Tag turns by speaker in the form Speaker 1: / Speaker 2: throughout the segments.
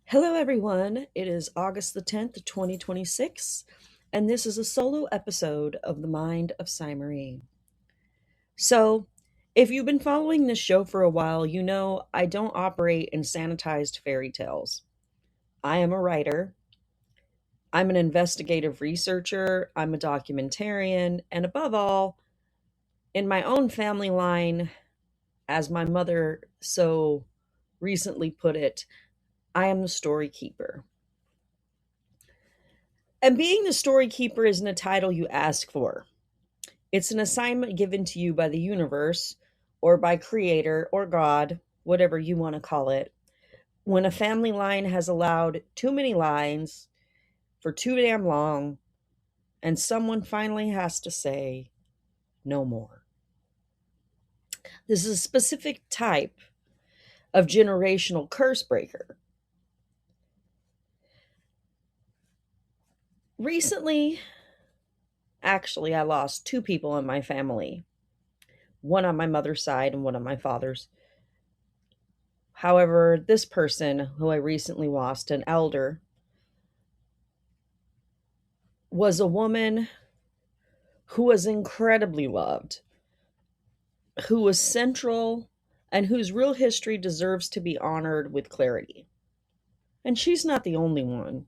Speaker 1: Hello, everyone. It is August the 10th, 2026, and this is a solo episode of the Mind of Sai Marie. So, if you've been following this show for a while, you know I don't operate in sanitized fairy tales. I am a writer, I'm an investigative researcher, I'm a documentarian, and above all, in my own family line, as my mother so recently put it, I am the story keeper. And being the story keeper isn't a title you ask for. It's an assignment given to you by the universe or by creator or God, whatever you want to call it. When a family line has allowed too many lines for too damn long, and someone finally has to say, no more. This is a specific type of generational curse breaker. Recently, actually, I lost two people in my family, one on my mother's side and one on my father's. However, this person who I recently lost, an elder, was a woman who was incredibly loved, who was central, and whose real history deserves to be honored with clarity. And she's not the only one.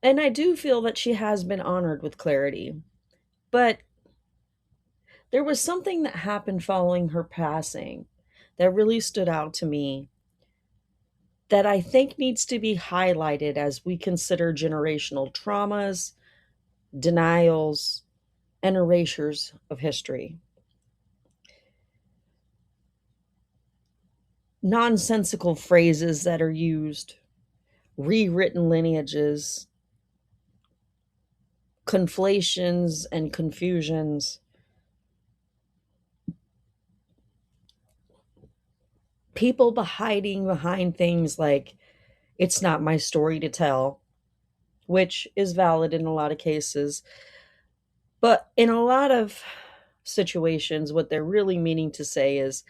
Speaker 1: And I do feel that she has been honored with clarity. But there was something that happened following her passing that really stood out to me that I think needs to be highlighted as we consider generational traumas, denials, and erasures of history. Nonsensical phrases that are used, rewritten lineages, conflations and confusions, people hiding behind things like, it's not my story to tell, which is valid in a lot of cases. But in a lot of situations, what they're really meaning to say is,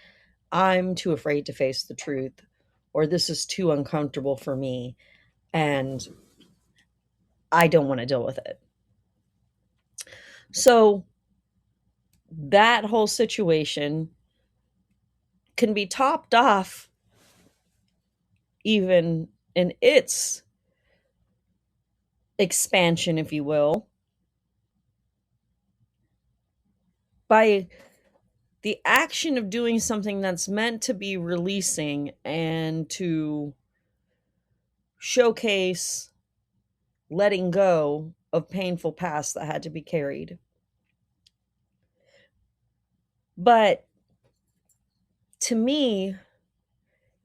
Speaker 1: I'm too afraid to face the truth, or this is too uncomfortable for me, and I don't want to deal with it. So that whole situation can be topped off, even in its expansion, if you will, by the action of doing something that's meant to be releasing and to showcase letting go of painful past that had to be carried. But to me,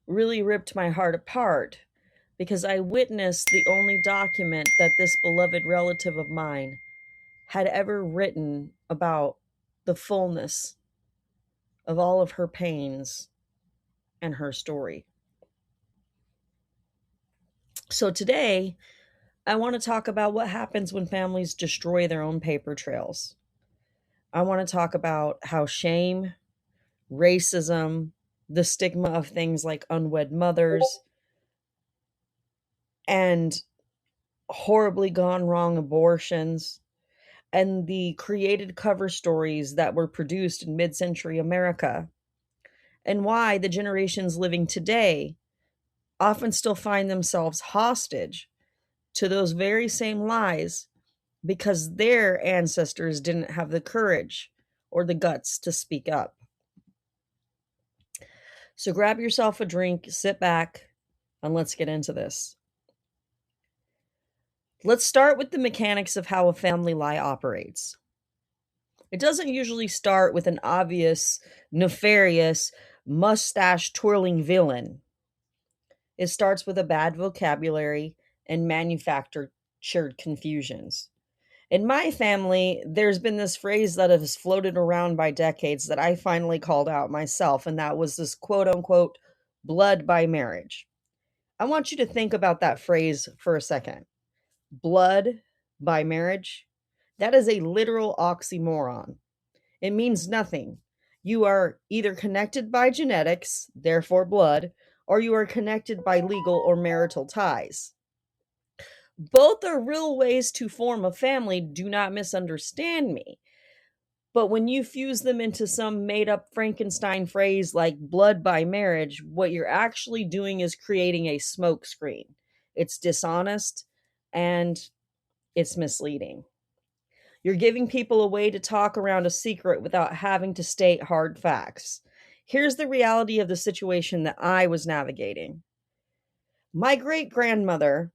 Speaker 1: really ripped my heart apart because I witnessed the only document that this beloved relative of mine had ever written about the fullness of all of her pains and her story. So today, I want to talk about what happens when families destroy their own paper trails. I want to talk about how shame, racism, the stigma of things like unwed mothers, and horribly gone wrong abortions, and the created cover stories that were produced in mid century America, and why the generations living today often still find themselves hostage to those very same lies because their ancestors didn't have the courage or the guts to speak up. So grab yourself a drink, sit back, and let's get into this. Let's start with the mechanics of how a family lie operates. It doesn't usually start with an obvious, nefarious, mustache twirling villain. It starts with a bad vocabulary and manufactured confusions. In my family, there's been this phrase that has floated around by decades that I finally called out myself, and that was this quote unquote blood by marriage. I want you to think about that phrase for a second. Blood by marriage? That is a literal oxymoron. It means nothing. You are either connected by genetics, therefore blood, or you are connected by legal or marital ties. Both are real ways to form a family, do not misunderstand me. But when you fuse them into some made up Frankenstein phrase like blood by marriage, what you're actually doing is creating a smokescreen. It's dishonest and it's misleading. You're giving people a way to talk around a secret without having to state hard facts. Here's the reality of the situation that I was navigating. My great grandmother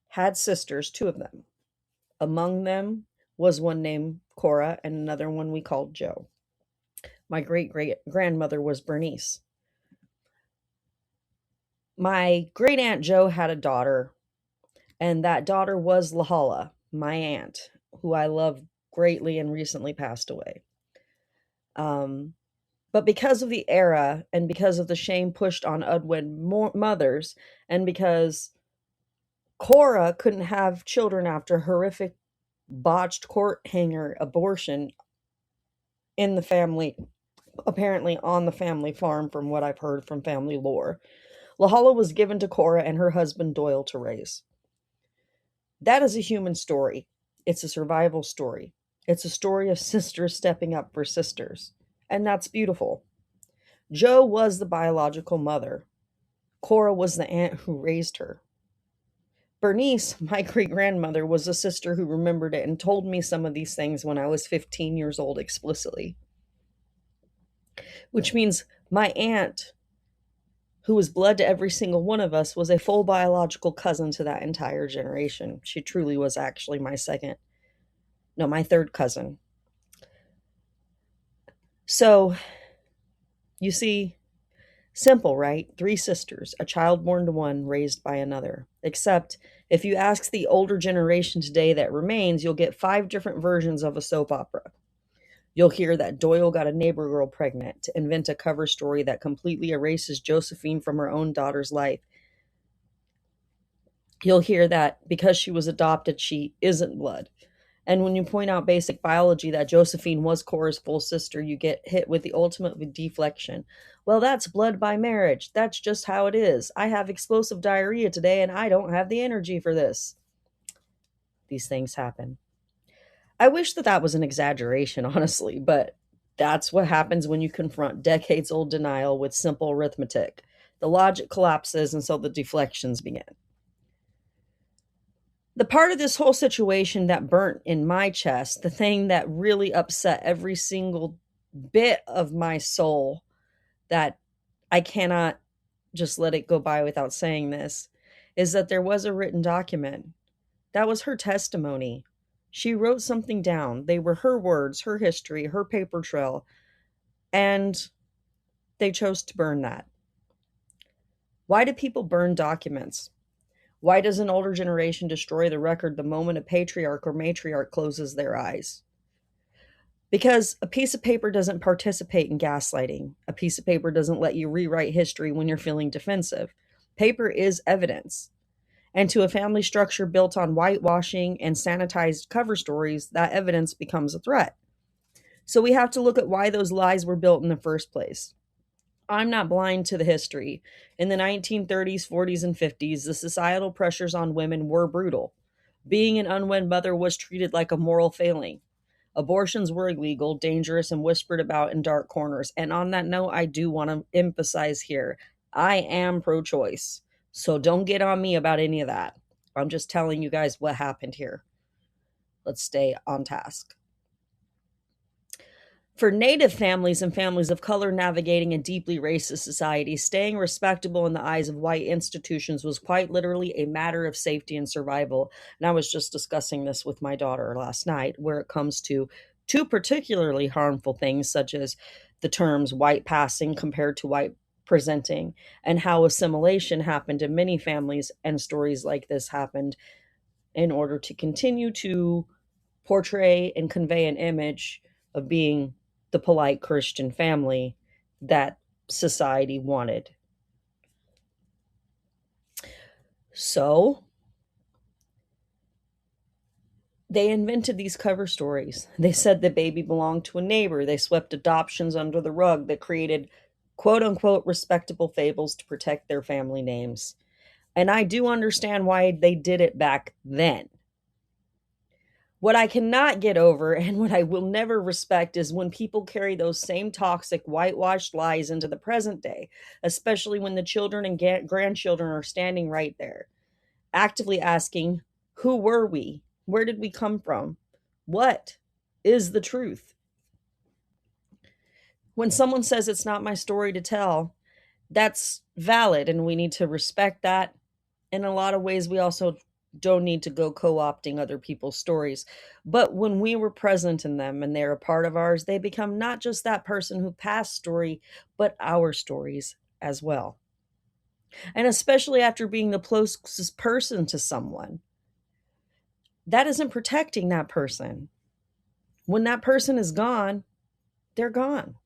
Speaker 1: had sisters, two of them. Among them was one named Cora and another one we called Joe. My great grandmother was Bernice. My great aunt Joe had a daughter, and that daughter was Lahala, my aunt, who I love greatly and recently passed away. But because of the era and because of the shame pushed on unwed mothers, and because Cora couldn't have children after horrific botched court hanger abortion in the family, apparently on the family farm, from what I've heard from family lore, Lahala was given to Cora and her husband Doyle to raise. That is a human story. It's a survival story. It's a story of sisters stepping up for sisters. And that's beautiful. Joe was the biological mother. Cora was the aunt who raised her. Bernice, my great-grandmother, was a sister who remembered it and told me some of these things when I was 15 years old explicitly. Which means my aunt, who was blood to every single one of us, was a full biological cousin to that entire generation. She truly was actually my third cousin. So, you see, simple, right? 3 sisters, a child born to one, raised by another. Except, if you ask the older generation today that remains, you'll get 5 different versions of a soap opera. You'll hear that Doyle got a neighbor girl pregnant to invent a cover story that completely erases Josephine from her own daughter's life. You'll hear that because she was adopted, she isn't blood. And when you point out basic biology that Josephine was Cora's full sister, you get hit with the ultimate deflection. Well, that's blood by marriage. That's just how it is. I have explosive diarrhea today and I don't have the energy for this. These things happen. I wish that was an exaggeration, honestly, but that's what happens when you confront decades-old denial with simple arithmetic. The logic collapses and so the deflections begin. The part of this whole situation that burnt in my chest, the thing that really upset every single bit of my soul, that I cannot just let it go by without saying this, is that there was a written document. That was her testimony. She wrote something down. They were her words, her history, her paper trail, and they chose to burn that. Why do people burn documents? Why does an older generation destroy the record the moment a patriarch or matriarch closes their eyes? Because a piece of paper doesn't participate in gaslighting. A piece of paper doesn't let you rewrite history when you're feeling defensive. Paper is evidence. And to a family structure built on whitewashing and sanitized cover stories, that evidence becomes a threat. So we have to look at why those lies were built in the first place. I'm not blind to the history. In the 1930s, 40s, and 50s, the societal pressures on women were brutal. Being an unwed mother was treated like a moral failing. Abortions were illegal, dangerous, and whispered about in dark corners. And on that note, I do want to emphasize here, I am pro-choice. So don't get on me about any of that. I'm just telling you guys what happened here. Let's stay on task. For Native families and families of color navigating a deeply racist society, staying respectable in the eyes of white institutions was quite literally a matter of safety and survival. And I was just discussing this with my daughter last night, where it comes to 2 particularly harmful things, such as the terms white passing compared to white presenting, and how assimilation happened in many families, and stories like this happened in order to continue to portray and convey an image of being the polite Christian family that society wanted. So they invented these cover stories. They said the baby belonged to a neighbor. They swept adoptions under the rug that created quote unquote respectable fables to protect their family names. And I do understand why they did it back then. What I cannot get over and what I will never respect is when people carry those same toxic, whitewashed lies into the present day, especially when the children and grandchildren are standing right there, actively asking, who were we? Where did we come from? What is the truth? When someone says it's not my story to tell, that's valid and we need to respect that. In a lot of ways, we also don't need to go co-opting other people's stories. But when we were present in them and they're a part of ours, they become not just that person who passed story, but our stories as well. And especially after being the closest person to someone, that isn't protecting that person. When that person is gone, they're gone.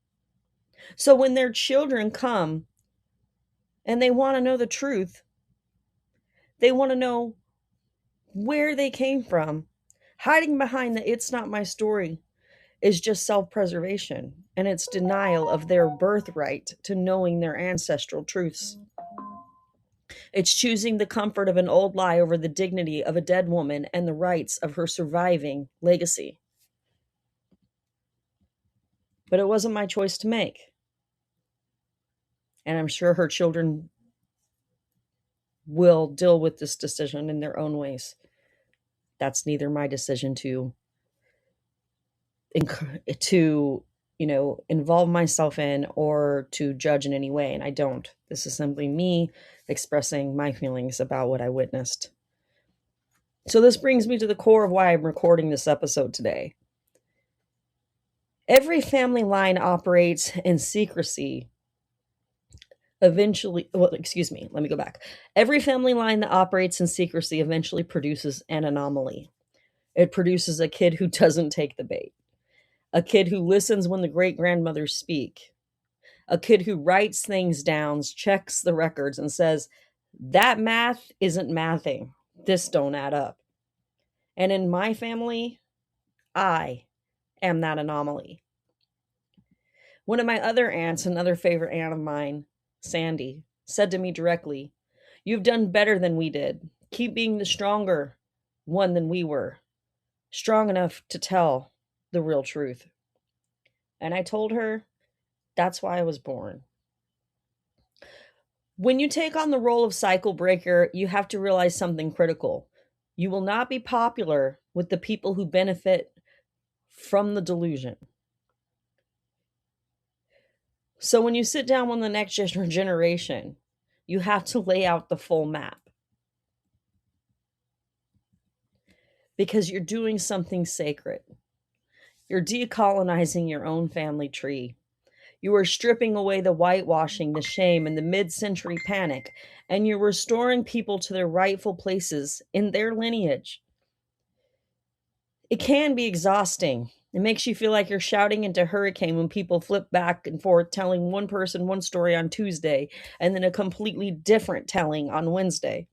Speaker 1: So when their children come and they want to know the truth, they want to know where they came from. Hiding behind the "it's not my story" is just self-preservation, and it's denial of their birthright to knowing their ancestral truths. It's choosing the comfort of an old lie over the dignity of a dead woman and the rights of her surviving legacy. But it wasn't my choice to make. And I'm sure her children will deal with this decision in their own ways. That's neither my decision to involve myself in or to judge in any way, and I don't. This is simply me expressing my feelings about what I witnessed. So this brings me to the core of why I'm recording this episode today. Every family line operates in secrecy. Let me go back. Every family line that operates in secrecy eventually produces an anomaly. It produces a kid who doesn't take the bait. A kid who listens when the great-grandmothers speak. A kid who writes things down, checks the records, and says, that math isn't mathing. This don't add up. And in my family, I am that anomaly. One of my other aunts, another favorite aunt of mine, Sandy, said to me directly, "You've done better than we did. Keep being the stronger one than we were. Strong enough to tell the real truth." And I told her, that's why I was born. When you take on the role of cycle breaker, you have to realize something critical. You will not be popular with the people who benefit from the delusion. So when you sit down with the next generation, you have to lay out the full map. Because you're doing something sacred. You're decolonizing your own family tree. You are stripping away the whitewashing, the shame, and the mid-century panic, and you're restoring people to their rightful places in their lineage. It can be exhausting. It makes you feel like you're shouting into a hurricane when people flip back and forth, telling one person one story on Tuesday and then a completely different telling on Wednesday.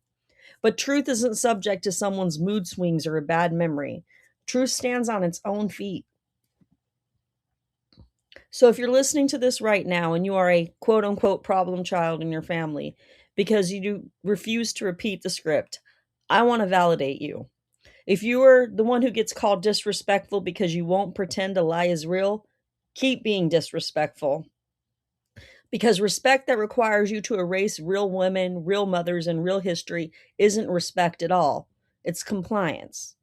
Speaker 1: But truth isn't subject to someone's mood swings or a bad memory. Truth stands on its own feet. So if you're listening to this right now and you are a quote unquote problem child in your family because you refuse to repeat the script, I want to validate you. If you are the one who gets called disrespectful because you won't pretend a lie is real, keep being disrespectful. Because respect that requires you to erase real women, real mothers, and real history isn't respect at all. It's compliance.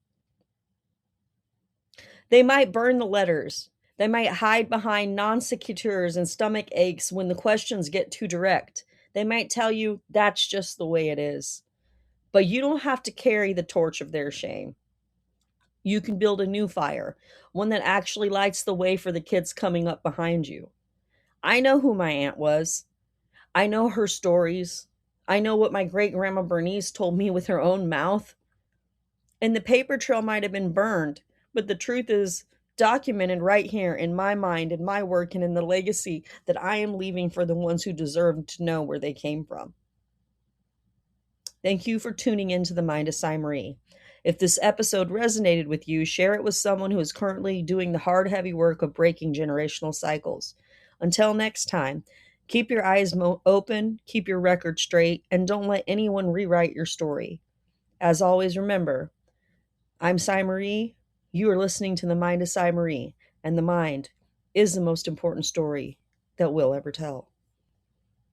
Speaker 1: They might burn the letters. They might hide behind non sequiturs and stomach aches when the questions get too direct. They might tell you that's just the way it is. But you don't have to carry the torch of their shame. You can build a new fire, one that actually lights the way for the kids coming up behind you. I know who my aunt was. I know her stories. I know what my great-grandma Bernice told me with her own mouth. And the paper trail might have been burned, but the truth is documented right here in my mind, in my work, and in the legacy that I am leaving for the ones who deserve to know where they came from. Thank you for tuning into the Mind of Sai Marie. If this episode resonated with you, share it with someone who is currently doing the hard, heavy work of breaking generational cycles. Until next time, Keep your eyes open, keep your record straight, and don't let anyone rewrite your story. As always, remember, I'm Sai Marie. You are listening to the Mind of Sai Marie, and the mind is the most important story that we'll ever tell.